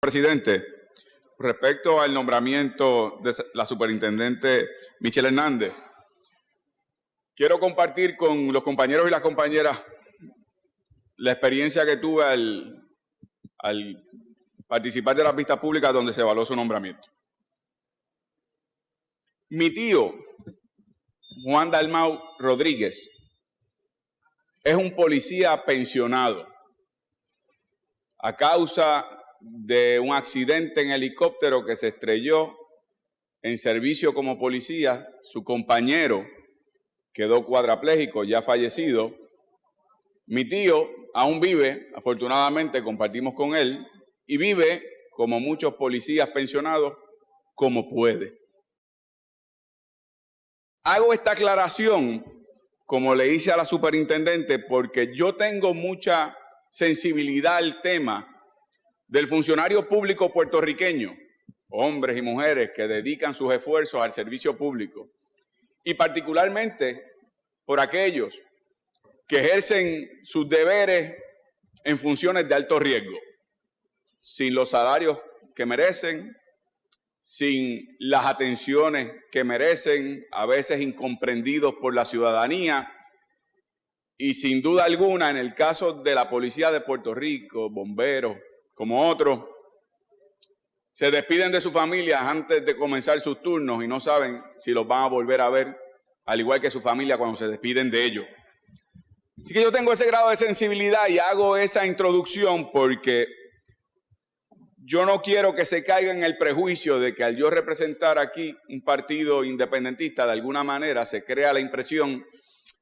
Presidente, respecto al nombramiento de la superintendente Michelle Hernández, quiero compartir con los compañeros y las compañeras la experiencia que tuve al participar de las vistas públicas donde se evaluó su nombramiento. Mi tío, Juan Dalmau Rodríguez, es un policía pensionado a causa de un accidente en helicóptero que se estrelló en servicio como policía. Su compañero quedó cuadraplégico, ya fallecido. Mi tío aún vive, afortunadamente compartimos con él, y vive como muchos policías pensionados, como puede. Hago esta aclaración, como le hice a la superintendente, porque yo tengo mucha sensibilidad al tema del funcionario público puertorriqueño, hombres y mujeres que dedican sus esfuerzos al servicio público, y particularmente por aquellos que ejercen sus deberes en funciones de alto riesgo, sin los salarios que merecen, sin las atenciones que merecen, a veces incomprendidos por la ciudadanía, y sin duda alguna, en el caso de la Policía de Puerto Rico, bomberos, como otros, se despiden de sus familias antes de comenzar sus turnos y no saben si los van a volver a ver, al igual que su familia cuando se despiden de ellos. Así que yo tengo ese grado de sensibilidad y hago esa introducción porque yo no quiero que se caiga en el prejuicio de que al yo representar aquí un partido independentista, de alguna manera se crea la impresión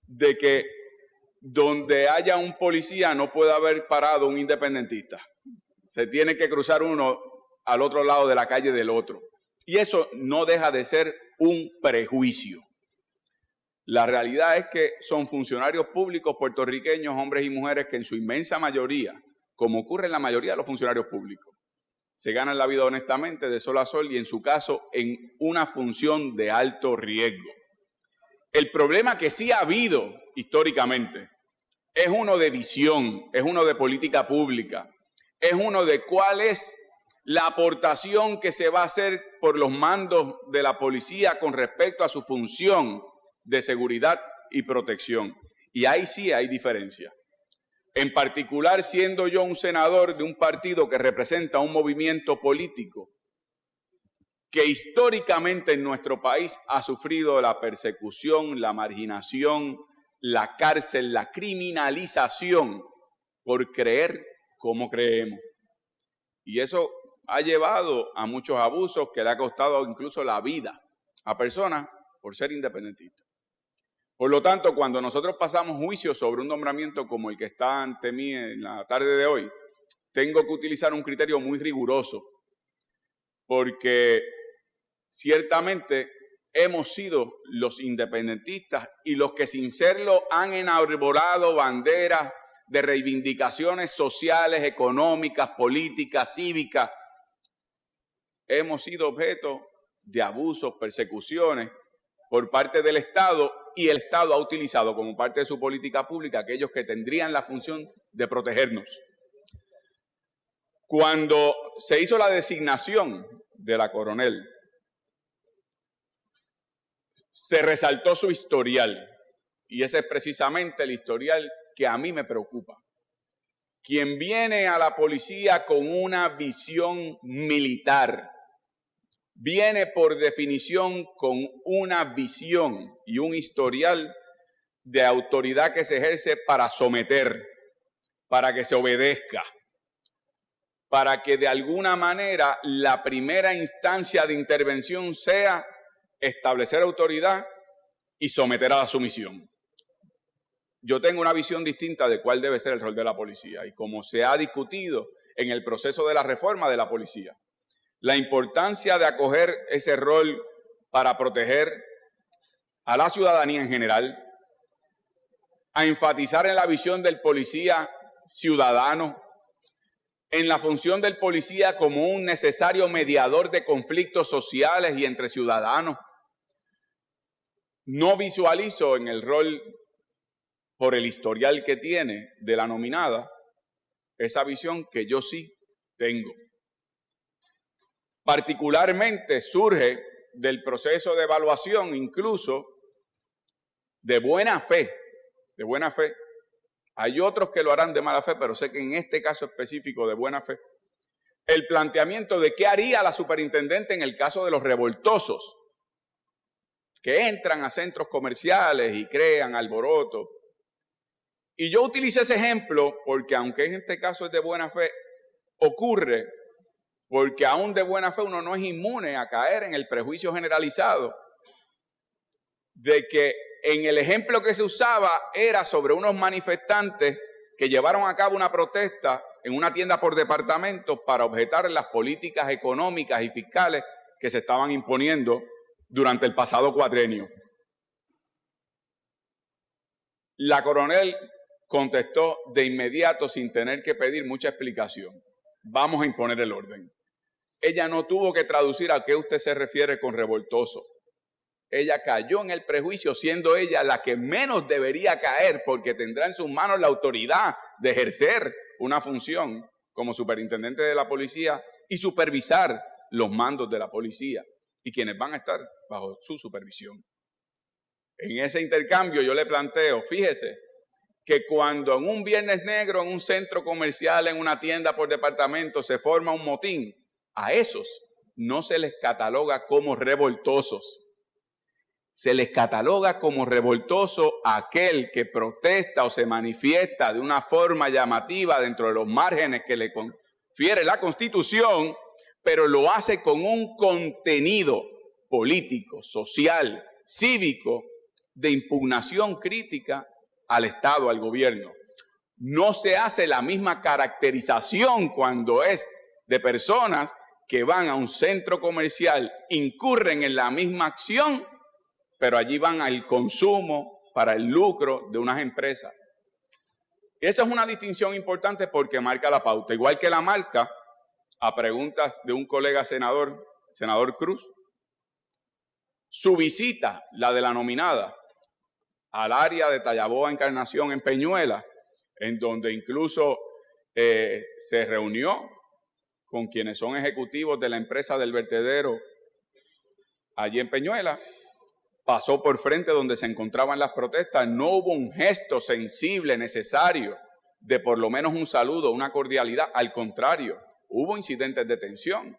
de que donde haya un policía no puede haber parado un independentista. Se tiene que cruzar uno al otro lado de la calle del otro. Y eso no deja de ser un prejuicio. La realidad es que son funcionarios públicos puertorriqueños, hombres y mujeres, que en su inmensa mayoría, como ocurre en la mayoría de los funcionarios públicos, se ganan la vida honestamente de sol a sol y en su caso en una función de alto riesgo. El problema que sí ha habido históricamente es uno de visión, es uno de política pública, es uno de cuál es la aportación que se va a hacer por los mandos de la policía con respecto a su función de seguridad y protección. Y ahí sí hay diferencia. En particular, siendo yo un senador de un partido que representa un movimiento político que históricamente en nuestro país ha sufrido la persecución, la marginación, la cárcel, la criminalización por creer como creemos. Y eso ha llevado a muchos abusos que le ha costado incluso la vida a personas por ser independentistas. Por lo tanto, cuando nosotros pasamos juicio sobre un nombramiento como el que está ante mí en la tarde de hoy, tengo que utilizar un criterio muy riguroso, porque ciertamente hemos sido los independentistas y los que sin serlo han enarbolado banderas de reivindicaciones sociales, económicas, políticas, cívicas. Hemos sido objeto de abusos, persecuciones por parte del Estado, y el Estado ha utilizado como parte de su política pública aquellos que tendrían la función de protegernos. Cuando se hizo la designación de la coronel, se resaltó su historial, y ese es precisamente el historial que a mí me preocupa. Quien viene a la policía con una visión militar, viene por definición con una visión y un historial de autoridad que se ejerce para someter, para que se obedezca, para que de alguna manera la primera instancia de intervención sea establecer autoridad y someter a la sumisión. Yo tengo una visión distinta de cuál debe ser el rol de la policía y como se ha discutido en el proceso de la reforma de la policía. La importancia de acoger ese rol para proteger a la ciudadanía en general, a enfatizar en la visión del policía ciudadano, en la función del policía como un necesario mediador de conflictos sociales y entre ciudadanos. No visualizo en el rol, por el historial que tiene de la nominada, esa visión que yo sí tengo. Particularmente surge del proceso de evaluación, incluso de buena fe, de buena fe. Hay otros que lo harán de mala fe, pero sé que en este caso específico de buena fe, el planteamiento de qué haría la superintendente en el caso de los revoltosos, que entran a centros comerciales y crean alboroto. Y yo utilicé ese ejemplo porque, aunque en este caso es de buena fe, ocurre porque aún de buena fe uno no es inmune a caer en el prejuicio generalizado de que en el ejemplo que se usaba era sobre unos manifestantes que llevaron a cabo una protesta en una tienda por departamentos para objetar las políticas económicas y fiscales que se estaban imponiendo durante el pasado cuatrienio. La coronel contestó de inmediato sin tener que pedir mucha explicación: vamos a imponer el orden. Ella no tuvo que traducir a qué usted se refiere con revoltoso. Ella cayó en el prejuicio, siendo ella la que menos debería caer, porque tendrá en sus manos la autoridad de ejercer una función como superintendente de la policía y supervisar los mandos de la policía y quienes van a estar bajo su supervisión. En ese intercambio yo le planteo, fíjese, que cuando en un viernes negro en un centro comercial, en una tienda por departamento, se forma un motín, a esos no se les cataloga como revoltosos. Se les cataloga como revoltoso aquel que protesta o se manifiesta de una forma llamativa dentro de los márgenes que le confiere la Constitución, pero lo hace con un contenido político, social, cívico, de impugnación crítica al Estado, al gobierno. No se hace la misma caracterización cuando es de personas que van a un centro comercial, incurren en la misma acción, pero allí van al consumo, para el lucro de unas empresas. Esa es una distinción importante porque marca la pauta, igual que la marca, a preguntas de un colega senador Cruz, su visita, la de la nominada, al área de Tallaboa Encarnación en Peñuela, en donde incluso se reunió con quienes son ejecutivos de la empresa del vertedero allí en Peñuela, pasó por frente donde se encontraban las protestas, no hubo un gesto sensible, necesario, de por lo menos un saludo, una cordialidad, al contrario, hubo incidentes de tensión.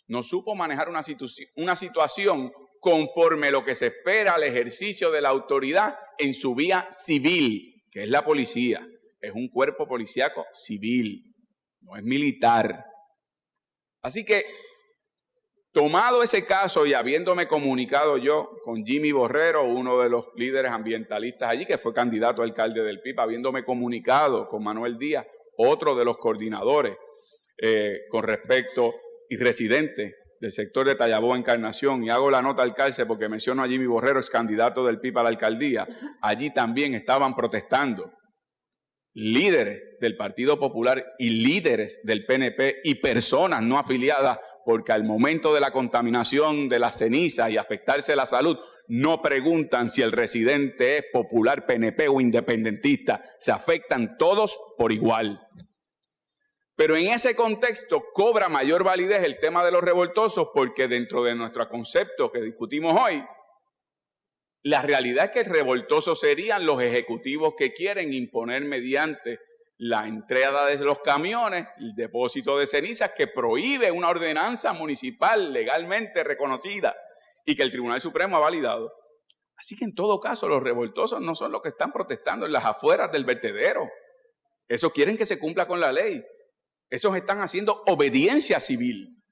No supo manejar una situación conforme lo que se espera al ejercicio de la autoridad en su vía civil, que es la policía. Es un cuerpo policíaco civil, no es militar. Así que, tomado ese caso y habiéndome comunicado yo con Jimmy Borrero, uno de los líderes ambientalistas allí, que fue candidato a alcalde del PIB, habiéndome comunicado con Manuel Díaz, otro de los coordinadores con respecto y residente del sector de Tallaboa Encarnación, y hago la nota al calce porque menciono a Jimmy Borrero, es candidato del PIB a la alcaldía, allí también estaban protestando líderes del Partido Popular y líderes del PNP y personas no afiliadas, porque al momento de la contaminación de las cenizas y afectarse la salud, no preguntan si el residente es popular, PNP o independentista, se afectan todos por igual. Pero en ese contexto cobra mayor validez el tema de los revoltosos, porque dentro de nuestro concepto que discutimos hoy, la realidad es que revoltosos serían los ejecutivos que quieren imponer mediante la entrega de los camiones, el depósito de cenizas que prohíbe una ordenanza municipal legalmente reconocida y que el Tribunal Supremo ha validado. Así que en todo caso los revoltosos no son los que están protestando en las afueras del vertedero. Esos quieren que se cumpla con la ley. Esos están haciendo obediencia civil.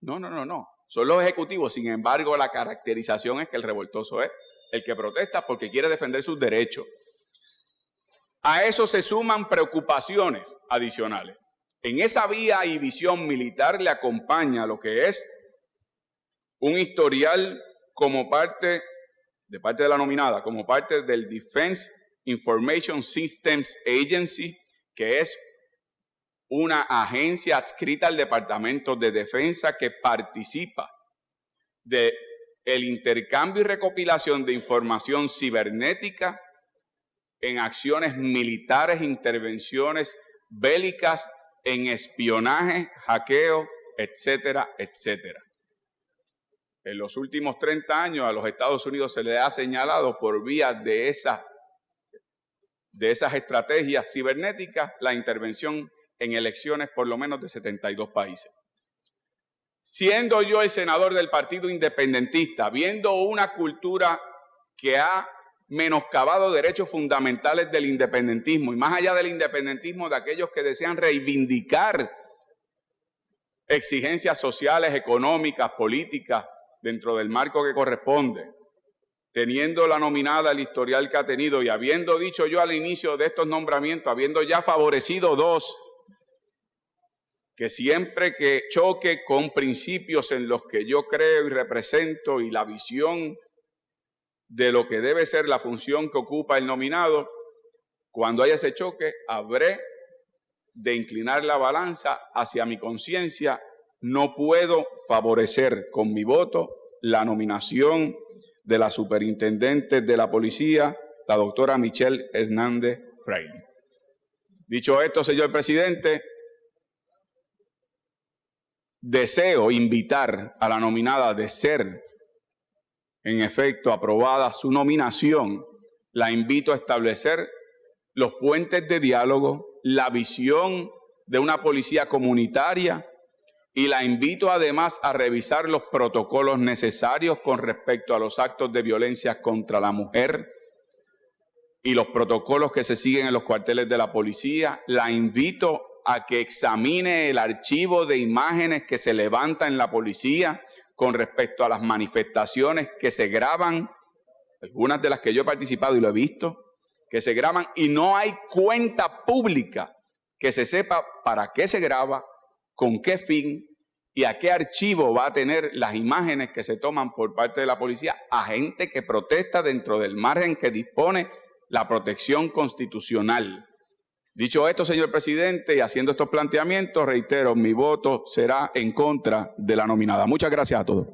No. Son los ejecutivos. Sin embargo, la caracterización es que el revoltoso es el que protesta porque quiere defender sus derechos. A eso se suman preocupaciones adicionales. En esa vía y visión militar le acompaña lo que es un historial como parte de la nominada, como parte del Defense Information Systems Agency, que es una agencia adscrita al Departamento de Defensa que participa del intercambio y recopilación de información cibernética en acciones militares, intervenciones bélicas, en espionaje, hackeo etcétera, etcétera. En los últimos 30 años a los Estados Unidos se le ha señalado por vía de esas estrategias cibernéticas la intervención en elecciones por lo menos de 72 países. Siendo yo el senador del Partido Independentista, viendo una cultura que ha menoscabado derechos fundamentales del independentismo y más allá del independentismo de aquellos que desean reivindicar exigencias sociales, económicas, políticas dentro del marco que corresponde, teniendo la nominada el historial que ha tenido y habiendo dicho yo al inicio de estos nombramientos, habiendo ya favorecido dos, que siempre que choque con principios en los que yo creo y represento y la visión de lo que debe ser la función que ocupa el nominado, cuando haya ese choque, habré de inclinar la balanza hacia mi conciencia. No puedo favorecer con mi voto la nominación de la superintendente de la policía, la doctora Michelle Hernández Freire. Dicho esto, señor presidente, deseo invitar a la nominada de ser, en efecto, aprobada su nominación. La invito a establecer los puentes de diálogo, la visión de una policía comunitaria y la invito además a revisar los protocolos necesarios con respecto a los actos de violencia contra la mujer y los protocolos que se siguen en los cuarteles de la policía. La invito a que examine el archivo de imágenes que se levanta en la policía con respecto a las manifestaciones que se graban, algunas de las que yo he participado y lo he visto, que se graban y no hay cuenta pública que se sepa para qué se graba, con qué fin y a qué archivo va a tener las imágenes que se toman por parte de la policía a gente que protesta dentro del margen que dispone la protección constitucional. Dicho esto, señor presidente, y haciendo estos planteamientos, reitero, mi voto será en contra de la nominada. Muchas gracias a todos.